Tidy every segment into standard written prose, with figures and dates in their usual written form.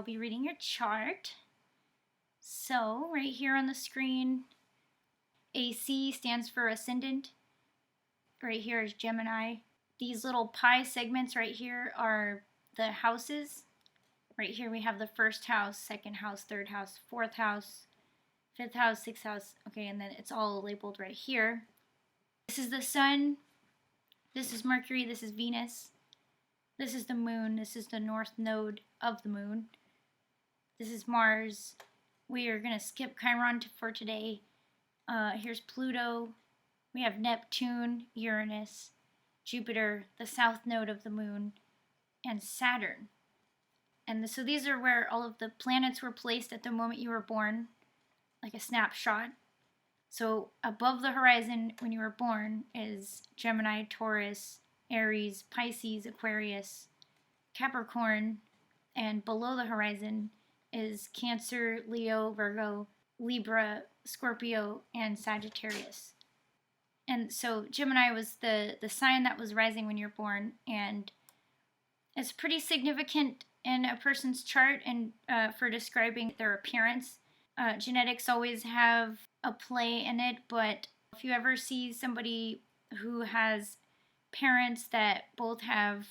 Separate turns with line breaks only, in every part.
I'll be reading your chart. So right here on the screen, AC stands for ascendant. Right here is Gemini. These little pie segments right here are the houses. Right here we have the first house, second house, third house, fourth house, fifth house, sixth house. Okay, and then it's all labeled right here. This is the sun. This is Mercury. This is Venus. This is the moon. This is the north node of the moon. This is Mars. We are going to skip Chiron for today. Here's Pluto. We have Neptune, Uranus, Jupiter, the south node of the moon, and Saturn. And so these are where all of the planets were placed at the moment you were born, like a snapshot. So above the horizon when you were born is Gemini, Taurus, Aries, Pisces, Aquarius, Capricorn, and below the horizon is Cancer, Leo, Virgo, Libra, Scorpio, and Sagittarius. And so Gemini was the sign that was rising when you're born, and it's pretty significant in a person's chart and for describing their appearance. Genetics always have a play in it, but if you ever see somebody who has parents that both have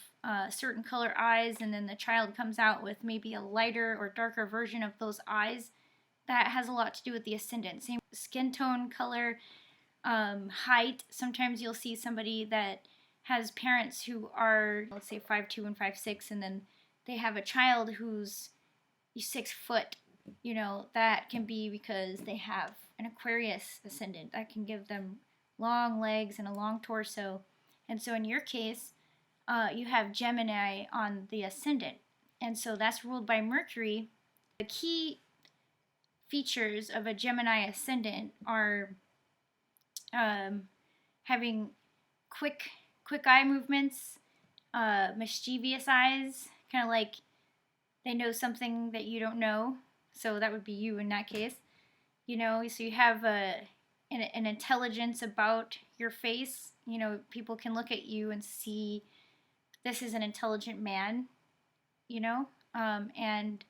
certain color eyes, and then the child comes out with maybe a lighter or darker version of those eyes, that has a lot to do with the ascendant. Same skin tone, color, height. Sometimes you'll see somebody that has parents who are, let's say, 5'2" and 5'6", and then they have a child who's 6 foot. You know, that can be because they have an Aquarius ascendant. That can give them long legs and a long torso. And so in your case, you have Gemini on the ascendant. And so that's ruled by Mercury. The key features of a Gemini ascendant are having quick eye movements, mischievous eyes, kind of like they know something that you don't know. So that would be you in that case. You know, so you have an intelligence about your face. You know, people can look at you and see this is an intelligent man, you know, and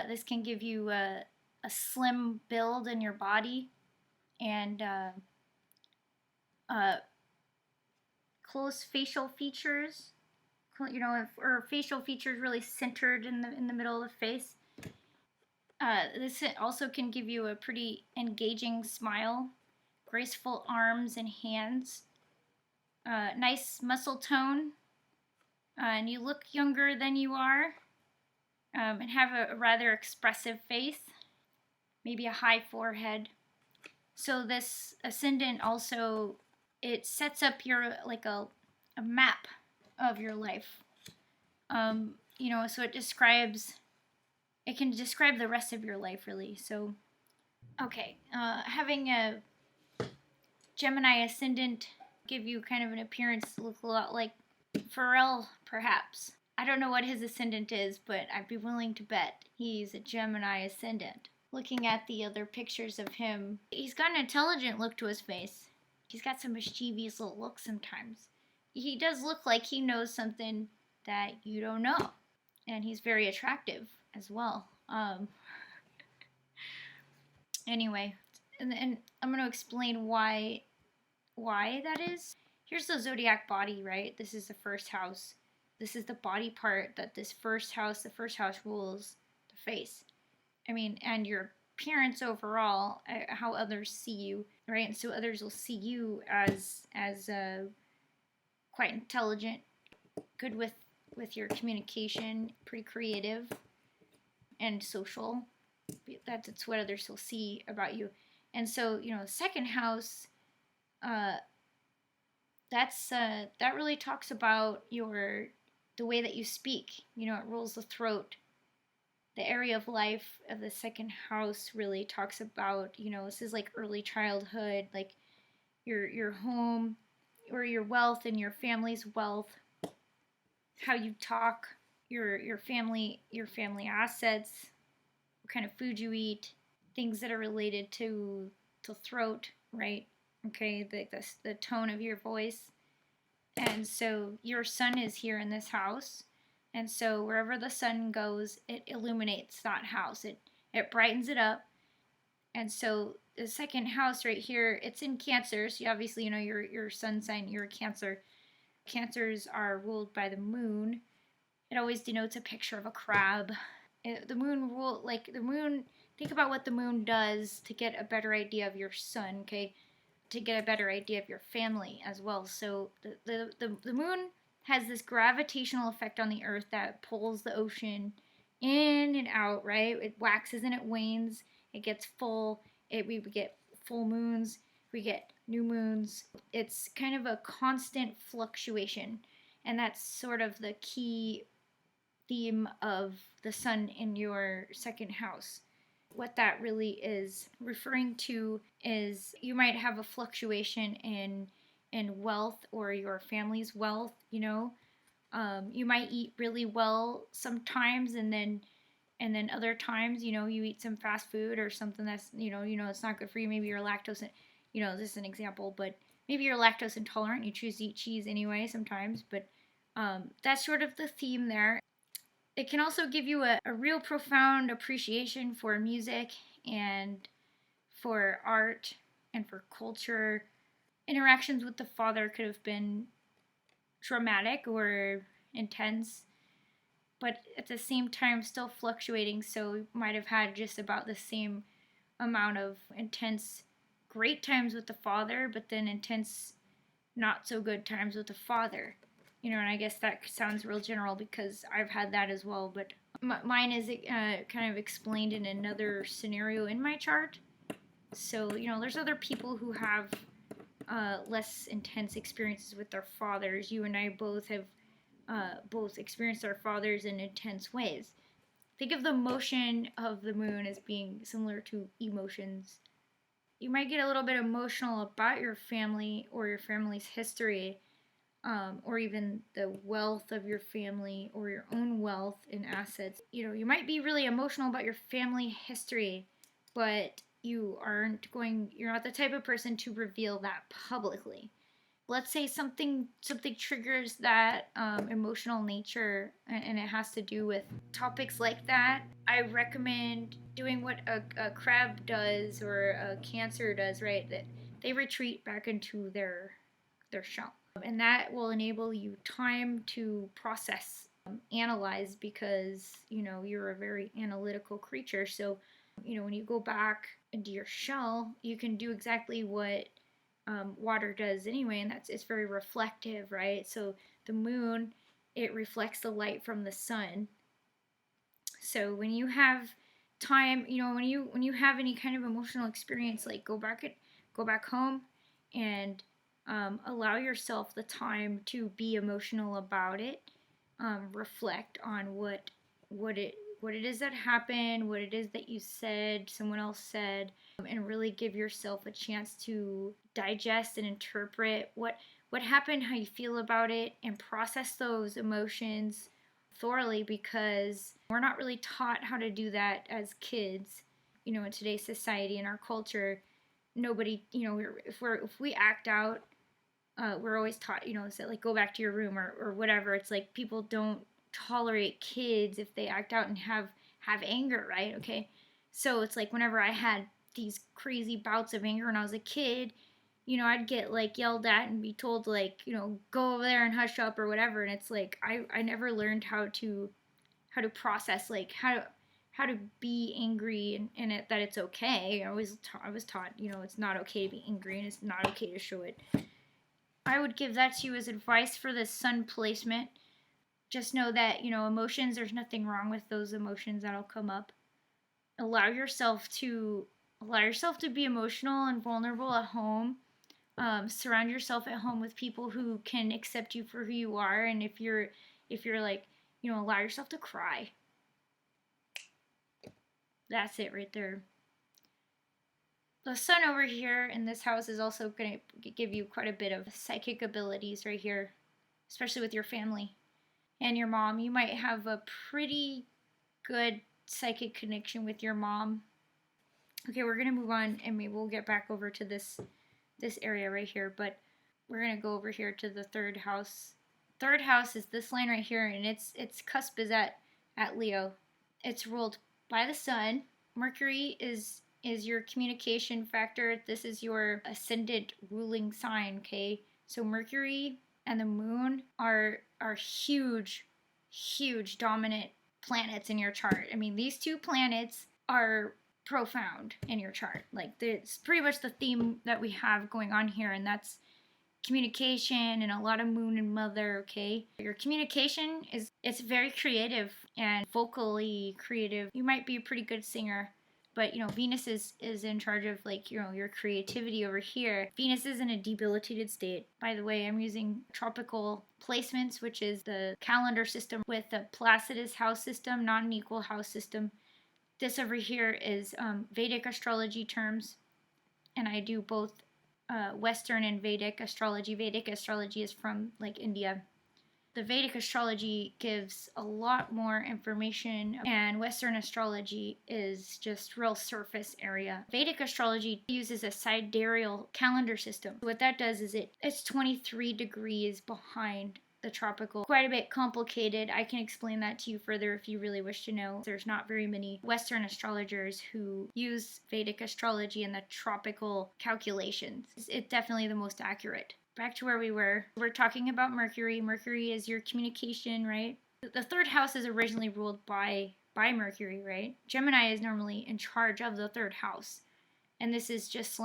this can give you a slim build in your body, and close facial features, you know, or facial features really centered in the middle of the face. This also can give you a pretty engaging smile, graceful arms and hands, nice muscle tone, and you look younger than you are, and have a rather expressive face, maybe a high forehead. So this ascendant also, it sets up your, like a map of your life. You know, so it can describe the rest of your life, really. So, okay, having a Gemini ascendant give you kind of an appearance look a lot like Pharrell, perhaps. I don't know what his ascendant is, but I'd be willing to bet he's a Gemini ascendant. Looking at the other pictures of him, he's got an intelligent look to his face. He's got some mischievous little looks sometimes. He does look like he knows something that you don't know. And he's very attractive as well. Anyway, and I'm going to explain why that is. Here's the zodiac body, right? This is the first house. This is the body part that the first house rules the face. I mean, and your appearance overall, how others see you, right? And so others will see you as quite intelligent, good with your communication, pretty creative and social. That's what others will see about you. And so, you know, the second house, that really talks about the way that you speak. You know, it rules the throat. The area of life of the second house really talks about, you know, this is like early childhood, like your home or your wealth and your family's wealth, how you talk, your family assets, what kind of food you eat, things that are related to throat, right? Okay, the tone of your voice. And so your sun is here in this house, And so wherever the sun goes, it illuminates that house. It brightens it up. And so the second house right here, it's in Cancer. So obviously, your sun sign, you're a Cancer. Cancers are ruled by the moon. It always denotes a picture of a crab. The moon, think about what the moon does to get a better idea of your sun, okay? To get a better idea of your family as well. So the moon has this gravitational effect on the earth that pulls the ocean in and out, right? It waxes and it wanes. It gets full. We get full moons. We get new moons. It's kind of a constant fluctuation. And that's sort of the key theme of the sun in your second house. What that really is referring to is you might have a fluctuation in wealth or your family's wealth. You might eat really well sometimes, and then other times, you eat some fast food or something that's it's not good for you. Maybe you're lactose, this is an example, but maybe you're lactose intolerant. You choose to eat cheese anyway sometimes, but that's sort of the theme there. It can also give you a real profound appreciation for music and for art and for culture. Interactions with the father could have been dramatic or intense, but at the same time still fluctuating, so you might have had just about the same amount of intense great times with the father, but then intense not so good times with the father. And I guess that sounds real general because I've had that as well, but mine is kind of explained in another scenario in my chart. So, there's other people who have less intense experiences with their fathers. You and I both have both experienced our fathers in intense ways. Think of the motion of the moon as being similar to emotions. You might get a little bit emotional about your family or your family's history, or even the wealth of your family or your own wealth and assets. You might be really emotional about your family history, but you're not the type of person to reveal that publicly. Let's say something triggers that emotional nature, and it has to do with topics like that. I recommend doing what a crab does or a Cancer does, right? That they retreat back into their shell. And that will enable you time to process, analyze, because, you're a very analytical creature. So, when you go back into your shell, you can do exactly what water does anyway, and it's very reflective, right? So the moon, it reflects the light from the sun. So when you have time, when you have any kind of emotional experience, like go back home and allow yourself the time to be emotional about it. Reflect on what it is that happened, what it is that you said, someone else said, and really give yourself a chance to digest and interpret what happened, how you feel about it, and process those emotions thoroughly, because we're not really taught how to do that as kids. In today's society and our culture, nobody, if we act out, we're always taught, so like go back to your room or whatever. It's like people don't tolerate kids if they act out and have anger, right? Okay, so it's like whenever I had these crazy bouts of anger when I was a kid, I'd get like yelled at and be told to like, go over there and hush up or whatever. And it's like I never learned how to process, like how to be angry and that it's okay. I was taught, it's not okay to be angry and it's not okay to show it. I would give that to you as advice for the sun placement. Just know that, emotions, there's nothing wrong with those emotions that'll come up. Allow yourself to be emotional and vulnerable at home. Surround yourself at home with people who can accept you for who you are. And if you're like, allow yourself to cry. That's it right there. The sun over here in this house is also going to give you quite a bit of psychic abilities right here, especially with your family and your mom. You might have a pretty good psychic connection with your mom. Okay, we're going to move on, and maybe we'll get back over to this area right here, but we're going to go over here to the third house Third house is this line right here, and its cusp is at Leo. It's ruled by the sun. Mercury is your communication factor. This is your ascendant ruling sign, okay? So Mercury and the moon are huge dominant planets in your chart. I mean, these two planets are profound in your chart. Like, it's pretty much the theme that we have going on here, and that's communication and a lot of moon and mother, okay? Your communication it's very creative and vocally creative. You might be a pretty good singer, but Venus is in charge of your creativity over here. Venus is in a debilitated state. By the way, I'm using tropical placements, which is the calendar system with the Placidus house system, not an equal house system. This over here is Vedic astrology terms, and I do both Western and Vedic astrology. Vedic astrology is from India. The Vedic astrology gives a lot more information, and Western astrology is just real surface area. Vedic astrology uses a sidereal calendar system. What that does is it's 23 degrees behind the tropical. Quite a bit complicated. I can explain that to you further if you really wish to know. There's not very many Western astrologers who use Vedic astrology and the tropical calculations. It's definitely the most accurate. Back to where we were. We're talking about Mercury. Mercury is your communication, right? The third house is originally ruled by Mercury, right? Gemini is normally in charge of the third house. And this is just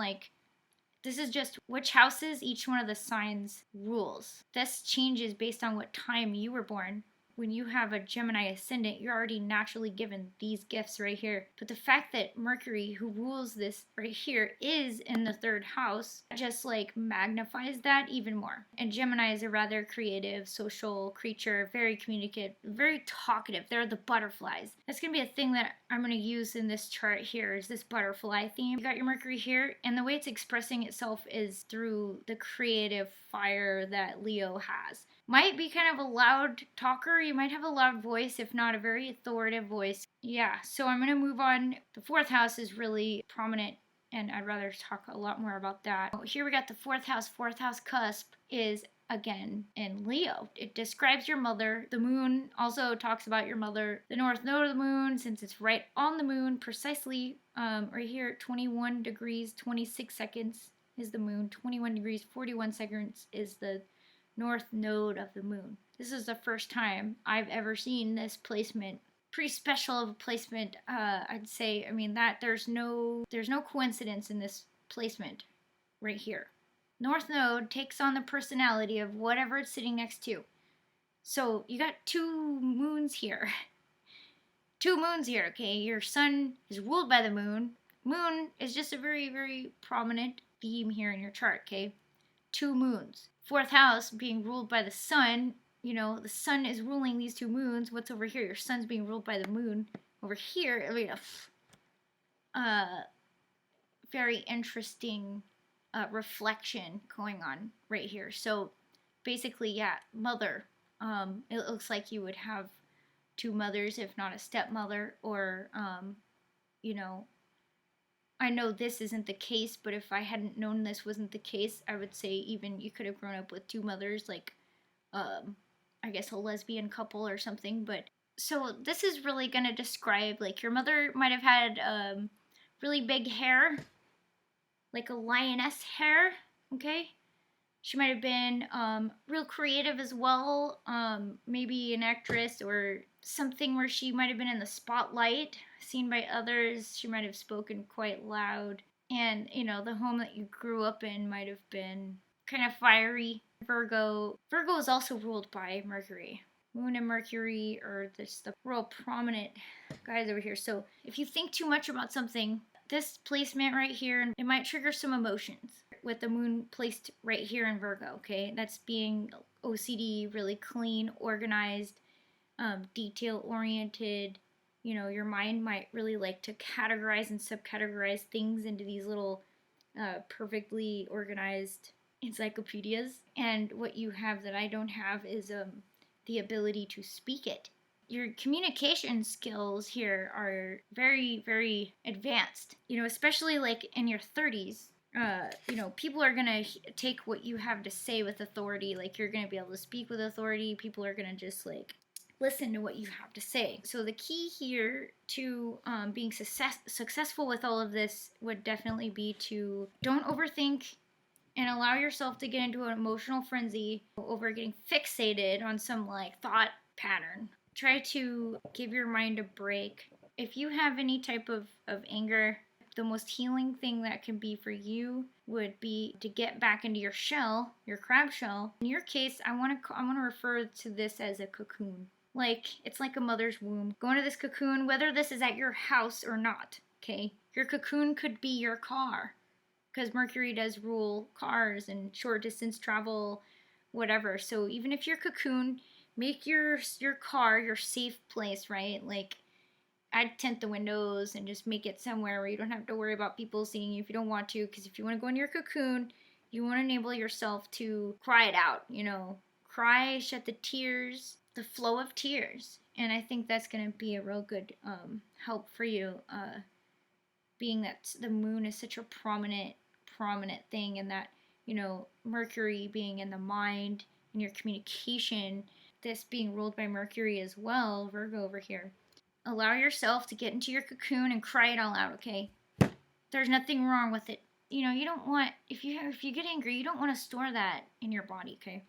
which houses each one of the signs rules. This changes based on what time you were born. When you have a Gemini ascendant, you're already naturally given these gifts right here. But the fact that Mercury, who rules this right here, is in the third house, just magnifies that even more. And Gemini is a rather creative, social creature, very communicative, very talkative. They're the butterflies. That's going to be a thing that I'm going to use in this chart here, is this butterfly theme. You got your Mercury here, and the way it's expressing itself is through the creative fire that Leo has. Might be kind of a loud talker. You might have a loud voice, if not a very authoritative voice. Yeah, so I'm going to move on. The fourth house is really prominent, and I'd rather talk a lot more about that. Here we got the fourth house. Fourth house cusp is, again, in Leo. It describes your mother. The moon also talks about your mother. The north node of the moon, since it's right on the moon, precisely right here at 21 degrees, 26 seconds is the moon. 21 degrees, 41 seconds is the north node of the moon. This is the first time I've ever seen this placement. Pretty special of a placement, I'd say. I mean, that there's no coincidence in this placement right here. North node takes on the personality of whatever it's sitting next to. So you got two moons here. Two moons here, okay? Your sun is ruled by the moon. Moon is just a very, very prominent theme here in your chart, okay? Two moons. Fourth house being ruled by the sun. The sun is ruling these two moons. What's over here? Your sun's being ruled by the moon. Over here, I mean, very interesting reflection going on right here. So basically, yeah, mother. It looks like you would have two mothers, if not a stepmother, or I know this isn't the case, but if I hadn't known this wasn't the case, I would say even you could have grown up with two mothers, I guess a lesbian couple or something. But so this is really going to describe, your mother might have had really big hair, like a lioness hair, okay? She might have been real creative as well, maybe an actress or something where she might have been in the spotlight, seen by others. She might have spoken quite loud. And, the home that you grew up in might have been kind of fiery. Virgo is also ruled by Mercury. Moon and Mercury are the real prominent guys over here. So if you think too much about something, this placement right here, it might trigger some emotions. With the moon placed right here in Virgo, okay? That's being OCD, really clean, organized, detail-oriented. Your mind might really like to categorize and subcategorize things into these little perfectly organized encyclopedias. And what you have that I don't have is the ability to speak it. Your communication skills here are very, very advanced. Especially in your 30s. you know, people are gonna take what you have to say with authority. Like, you're gonna be able to speak with authority. People are gonna just like listen to what you have to say. So the key here to being successful with all of this would definitely be to don't overthink and allow yourself to get into an emotional frenzy over getting fixated on some like thought pattern. Try to give your mind a break. If you have any type of anger, the most healing thing that can be for you would be to get back into your shell, your crab shell. In your case, I want to refer to this as a cocoon. Like, it's like a mother's womb. Go into this cocoon, whether this is at your house or not, okay? Your cocoon could be your car, because Mercury does rule cars and short distance travel, whatever. So even if you're cocoon, make your car your safe place, right? Like, I'd tint the windows and just make it somewhere where you don't have to worry about people seeing you if you don't want to. Because if you want to go into your cocoon, you want to enable yourself to cry it out, you know, cry, shed the tears, the flow of tears. And I think that's going to be a real good help for you, being that the moon is such a prominent thing, and that, you know, Mercury being in the mind and your communication, this being ruled by Mercury as well, Virgo over here. Allow yourself to get into your cocoon and cry it all out, okay? There's nothing wrong with it. You know, you don't want, if you get angry, you don't want to store that in your body, okay?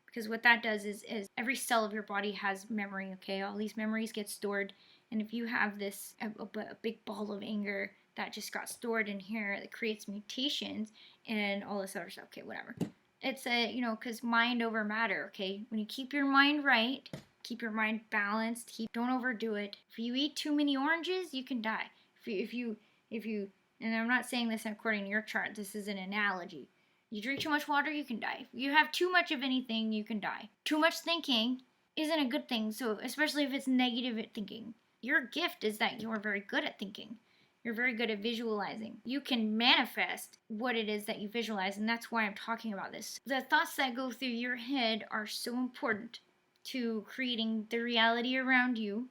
Because what that does is every cell of your body has memory, okay? All these memories get stored, and if you have this, a big ball of anger that just got stored in here, that creates mutations and all this other stuff, okay, whatever. It's you know, because mind over matter, okay? When you keep your mind right, keep your mind balanced, don't overdo it. If you eat too many oranges, you can die. If you, and I'm not saying this according to your chart, this is an analogy. You drink too much water, you can die. If you have too much of anything, you can die. Too much thinking isn't a good thing, so especially if it's negative at thinking. Your gift is that you are very good at thinking. You're very good at visualizing. You can manifest what it is that you visualize, and that's why I'm talking about this. The thoughts that go through your head are so important to creating the reality around you.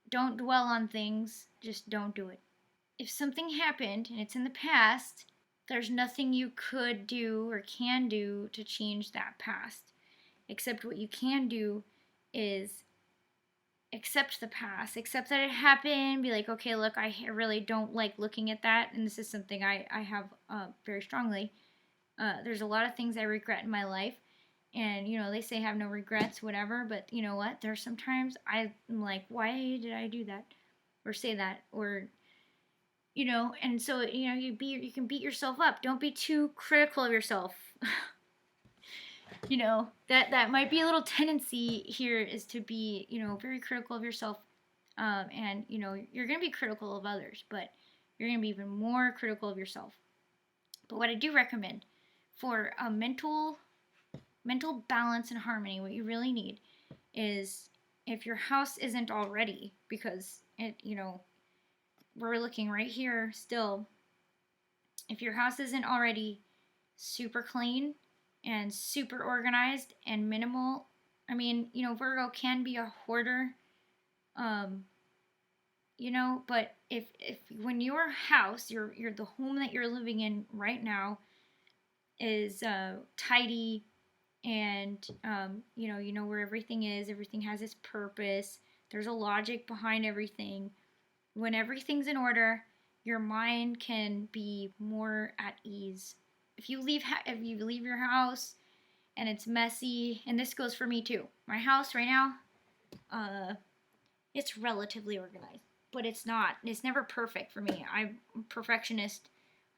Don't dwell on things, just don't do it. If something happened and it's in the past, there's nothing you could do or can do to change that past. Except what you can do is accept the past, accept that it happened, be like, okay, look, I really don't like looking at that, and this is something I have very strongly. There's a lot of things I regret in my life, and, you know, they say have no regrets, whatever, but you know what, there's sometimes I'm like, why did I do that, or say that, or, you know, and so, you know, you can beat yourself up. Don't be too critical of yourself. You know, that might be a little tendency here, is to be, you know, very critical of yourself. And, you know, you're going to be critical of others, but you're going to be even more critical of yourself. But what I do recommend for a mental balance and harmony, what you really need is, if your house isn't already, because it, you know, we're looking right here still, if your house isn't already super clean and super organized and minimal. I mean, you know, Virgo can be a hoarder, you know, but if when your house, your the home that you're living in right now is tidy, and you know where everything is, everything has its purpose, there's a logic behind everything. When everything's in order, your mind can be more at ease. If you leave your house and it's messy, and this goes for me too. My house right now, it's relatively organized, but it's not. It's never perfect for me. I'm a perfectionist.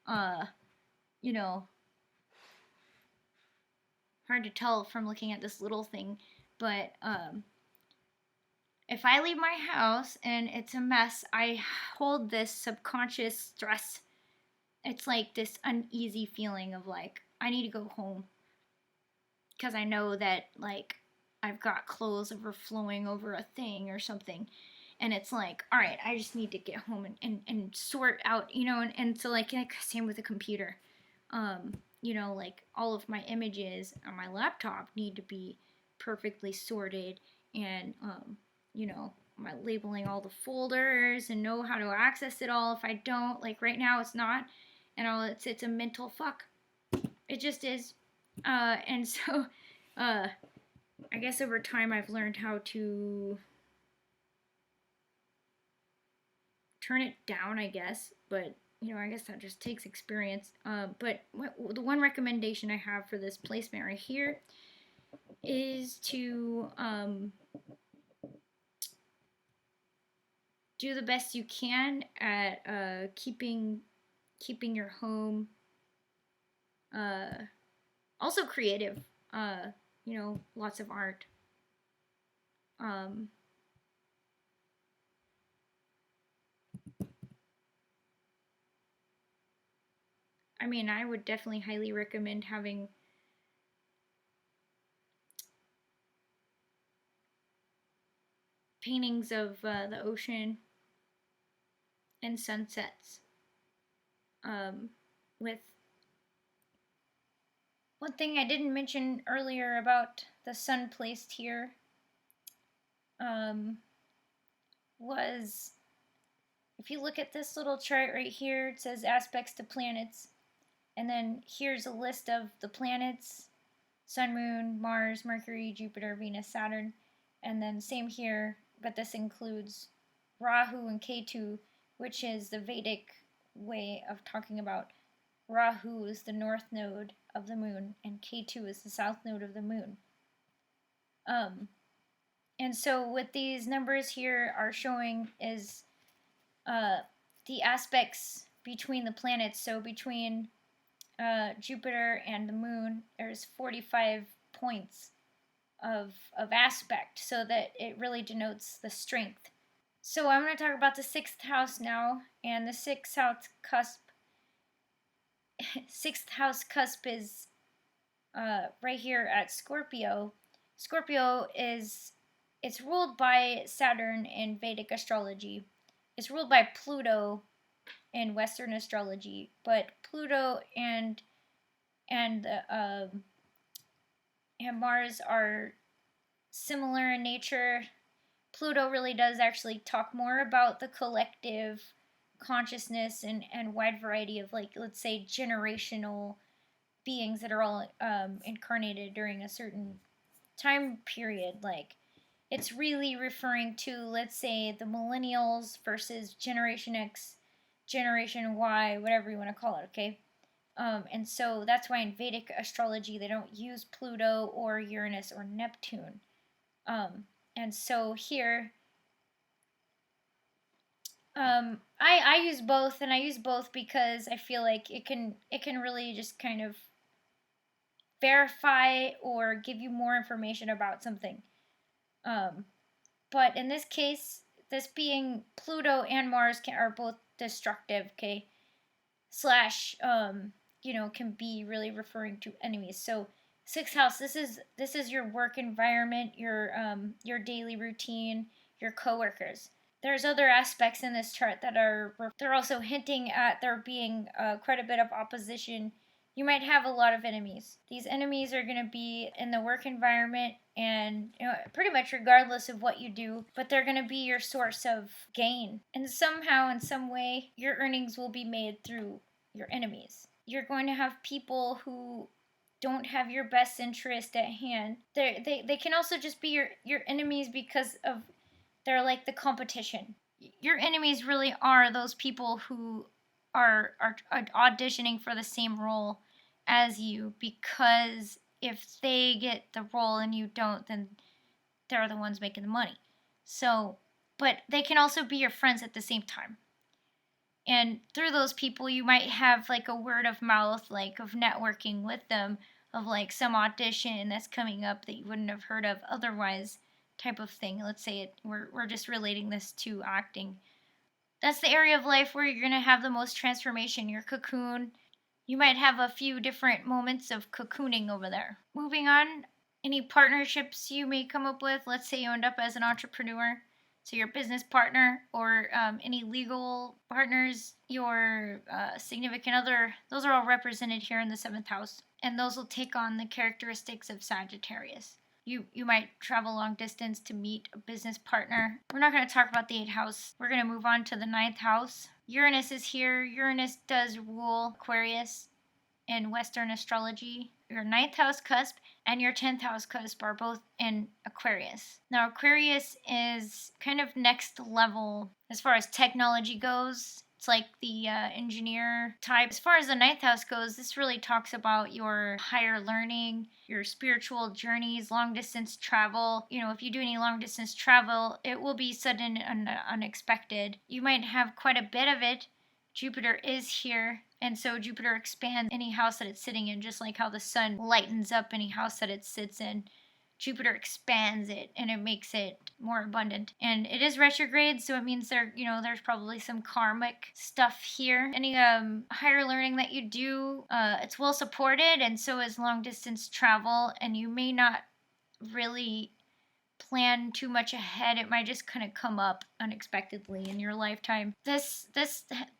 You know, hard to tell from looking at this little thing, but if I leave my house and it's a mess, I hold this subconscious stress. It's like this uneasy feeling of like, I need to go home. Because I know that, like, I've got clothes overflowing over a thing or something. And it's like, all right, I just need to get home and sort out, you know, and so, like, same with the computer. You know, like, all of my images on my laptop need to be perfectly sorted, and, you know, my labeling all the folders and know how to access it all. If I don't, like right now it's not, and all. It's a mental fuck. It just is. And so, I guess over time I've learned how to turn it down, I guess. But, you know, I guess that just takes experience. But the one recommendation I have for this placement right here is to do the best you can at keeping your home also creative. You know, lots of art. I mean, I would definitely highly recommend having paintings of the ocean and sunsets. With one thing I didn't mention earlier about the sun placed here was, if you look at this little chart right here, it says aspects to planets, and then here's a list of the planets: Sun, Moon, Mars, Mercury, Jupiter, Venus, Saturn, and then same here, but this includes Rahu and Ketu, which is the Vedic way of talking about Rahu is the north node of the moon, and Ketu is the south node of the moon. And so what these numbers here are showing is the aspects between the planets. So between Jupiter and the moon, there's 45 points of aspect, so that it really denotes the strength. So I'm going to talk about the 6th house now, and the 6th house cusp. 6th house cusp is right here at Scorpio. Scorpio it's ruled by Saturn in Vedic astrology. It's ruled by Pluto in Western astrology, but Pluto and Mars are similar in nature. Pluto really does actually talk more about the collective consciousness and wide variety of, like, let's say, generational beings that are all incarnated during a certain time period. Like, it's really referring to, let's say, the millennials versus Generation X, Generation Y, whatever you want to call it, okay? And so that's why in Vedic astrology they don't use Pluto or Uranus or Neptune. And so here, I use both, and I use both because I feel like it can really just kind of verify or give you more information about something. But in this case, this being Pluto and Mars are both destructive, okay? Slash, you know, can be really referring to enemies. So 6th house, this is your work environment, your daily routine, your coworkers. There's other aspects in this chart that they're also hinting at there being quite a bit of opposition. You might have a lot of enemies. These enemies are going to be in the work environment, and, you know, pretty much regardless of what you do, but they're going to be your source of gain. And somehow, in some way, your earnings will be made through your enemies. You're going to have people who don't have your best interest at hand. They can also just be your enemies because of they're like the competition. Your enemies really are those people who are auditioning for the same role as you, because if they get the role and you don't, then they're the ones making the money. So, but they can also be your friends at the same time. And through those people, you might have like a word of mouth, like of networking with them, of like some audition that's coming up that you wouldn't have heard of otherwise, type of thing. Let's say we're just relating this to acting. That's the area of life where you're going to have the most transformation, your cocoon. You might have a few different moments of cocooning over there. Moving on, any partnerships you may come up with. Let's say you end up as an entrepreneur. So your business partner or any legal partners, your significant other, those are all represented here in the 7th house. And those will take on the characteristics of Sagittarius. You might travel long distance to meet a business partner. We're not going to talk about the 8th house. We're going to move on to the 9th house. Uranus is here. Uranus does rule Aquarius in Western astrology. Your 9th house cusp and your 10th house cusp are both in Aquarius. Now, Aquarius is kind of next level as far as technology goes. It's like the engineer type. As far as the 9th house goes, this really talks about your higher learning, your spiritual journeys, long distance travel. You know, if you do any long distance travel, it will be sudden and unexpected. You might have quite a bit of it. Jupiter is here, and so Jupiter expands any house that it's sitting in, just like how the sun lightens up any house that it sits in. Jupiter expands it and it makes it more abundant. And it is retrograde, so it means there's probably some karmic stuff here. Any higher learning that you do, it's well supported, and so is long distance travel, and you may not really plan too much ahead. It might just kind of come up unexpectedly in your lifetime. This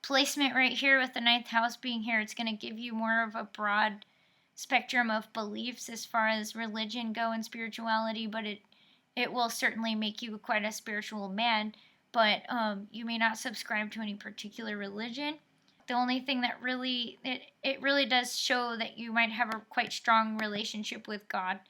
placement right here with the 9th house being here, it's going to give you more of a broad spectrum of beliefs as far as religion go and spirituality, but it will certainly make you quite a spiritual man, but you may not subscribe to any particular religion. The only thing that really it really does show that you might have a quite strong relationship with God.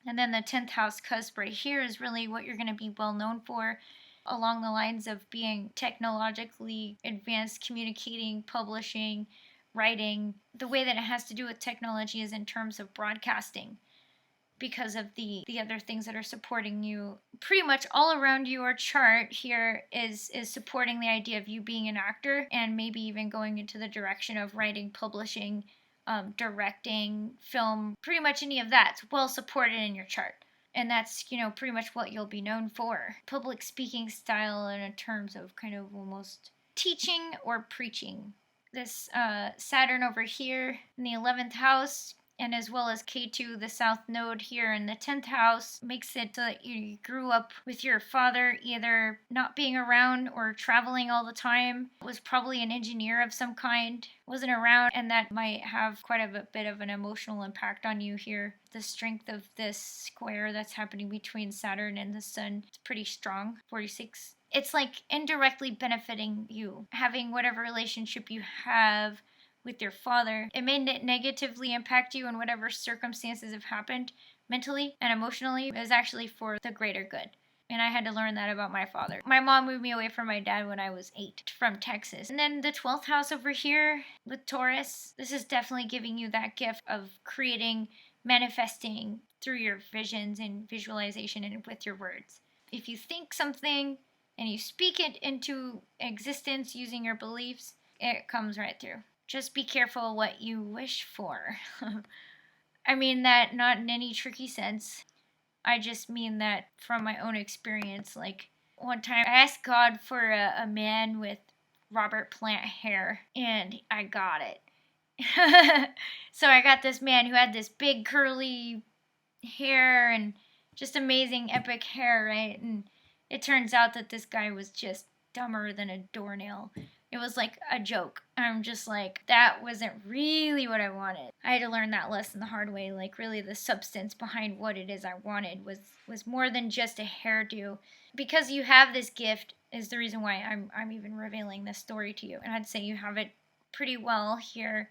And then the 10th house cusp right here is really what you're going to be well known for, along the lines of being technologically advanced, communicating, publishing, writing. The way that it has to do with technology is in terms of broadcasting, because of the other things that are supporting you. Pretty much all around your chart here is supporting the idea of you being an actor, and maybe even going into the direction of writing, publishing, directing, film, pretty much any of that's well supported in your chart. And that's, pretty much what you'll be known for. Public speaking style in terms of kind of almost teaching or preaching. This Saturn over here in the 11th house, and as well as K2, the south node here in the 10th house, makes it so that you grew up with your father either not being around or traveling all the time. Was probably an engineer of some kind, wasn't around, and that might have quite a bit of an emotional impact on you here. The strength of this square that's happening between Saturn and the sun is pretty strong, 46. It's like indirectly benefiting you, having whatever relationship you have with your father. It may negatively impact you in whatever circumstances have happened mentally and emotionally. It was actually for the greater good. And I had to learn that about my father. My mom moved me away from my dad when I was 8 from Texas. And then the 12th house over here with Taurus, this is definitely giving you that gift of creating, manifesting through your visions and visualization and with your words. If you think something and you speak it into existence using your beliefs, it comes right through. Just be careful what you wish for. I mean that not in any tricky sense. I just mean that from my own experience. Like, one time I asked God for a man with Robert Plant hair, and I got it. So I got this man who had this big curly hair and just amazing epic hair, right? And it turns out that this guy was just dumber than a doornail. It was like a joke. I'm just like, that wasn't really what I wanted. I had to learn that lesson the hard way. Like, really the substance behind what it is I wanted was more than just a hairdo. Because you have this gift is the reason why I'm even revealing this story to you. And I'd say you have it pretty well here